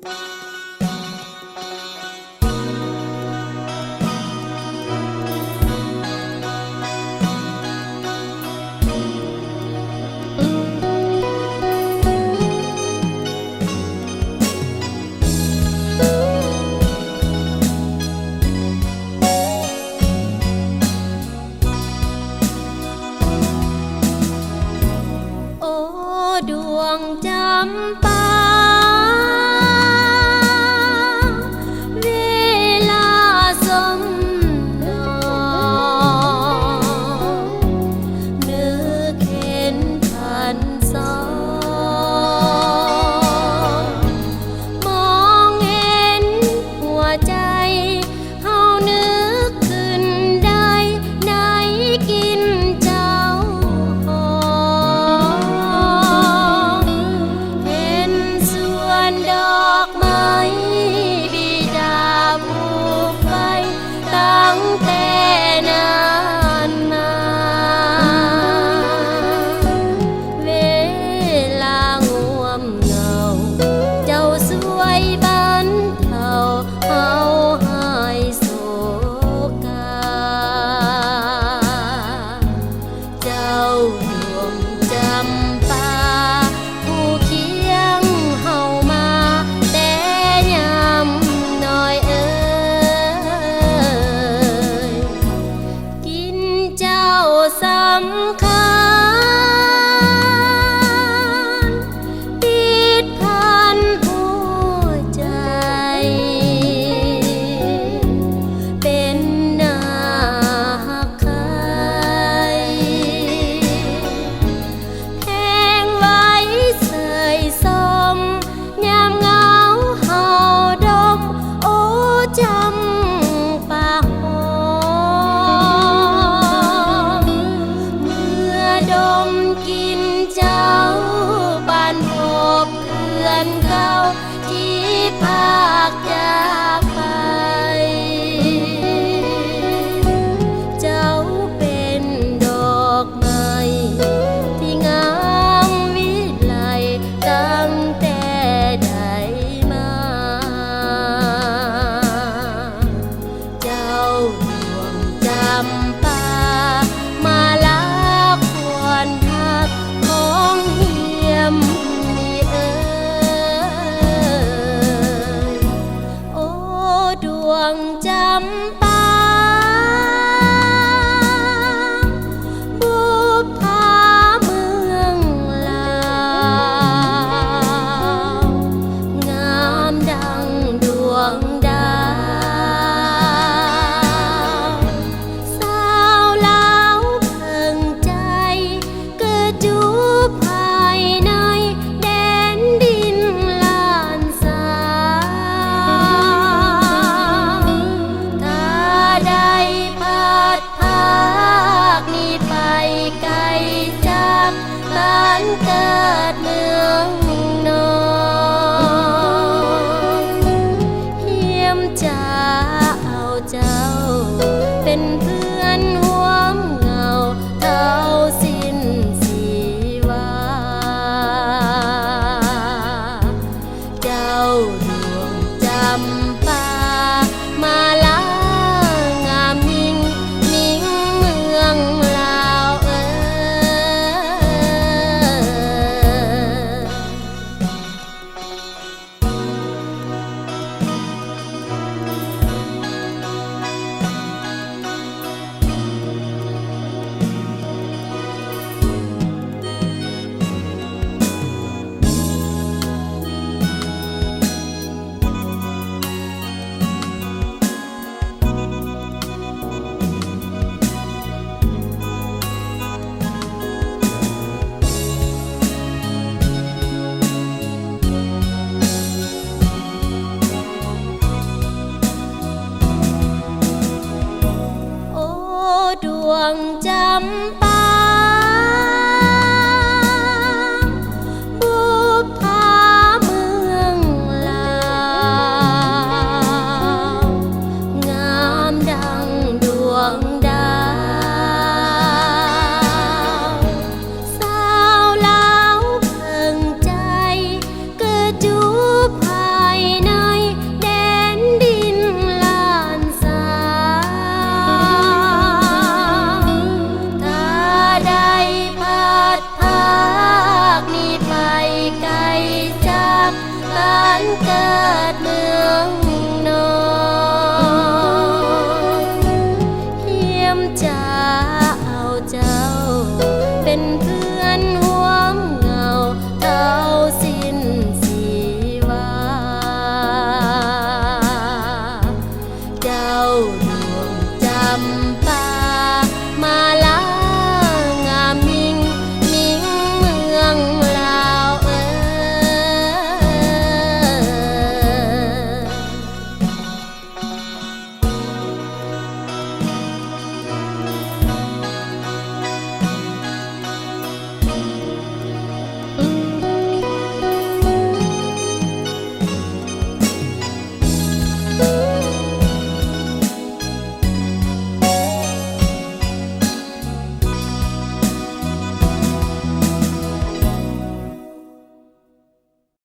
ดวงจำปาเวลาสมนนึกเห็นพันสองมองเห็นหัวใจเฮานึกขึ้นได้ในกินเจ้าดอกไม้บิดาผูกไว้ตั้งแต่นานมาเวลาง่วมเหงาเจ้าสวยบรรเทาเฮาหายโศกาเจ้าดวงจำปาผู้เคียงเฮาสำคัญติดพันหัวใจเป็นหน้าหักใครแทงไว้เสยสมยามเหงาเฮาดมโอ้จำปากินเจ้าบ้านพบเพื่อนเก่าที่พากจากไปเจ้าเป็นดอกไม้ที่งามวิไลตั้งแต่ได้มาเจ้าดวงจำปามาลาควรของเหียมนี่เอ่ยโอ้ดวงจำปาบุพภาเมืองลาวงามดังดวงดาวสาวลาวเพิ่งใจเกิดอยู่ภายในแดนดินลานสาถ้าได้พัดพากนี้ไปไกลจากบ้านเกิดเมืองนอนเฮียมจะเอาเจ้าเป็นเพื่อนห่วงเหงาเท่าสิ้นชีวาเจ้าดวงจำปามาลางามยิ่งมิ่งเมืองลาวเอ่ดวงจำปาบุพภาเมืองลาวงามดังดวงดาวสาวลาวเพิ่งใจเกิดอยู่ภาย ด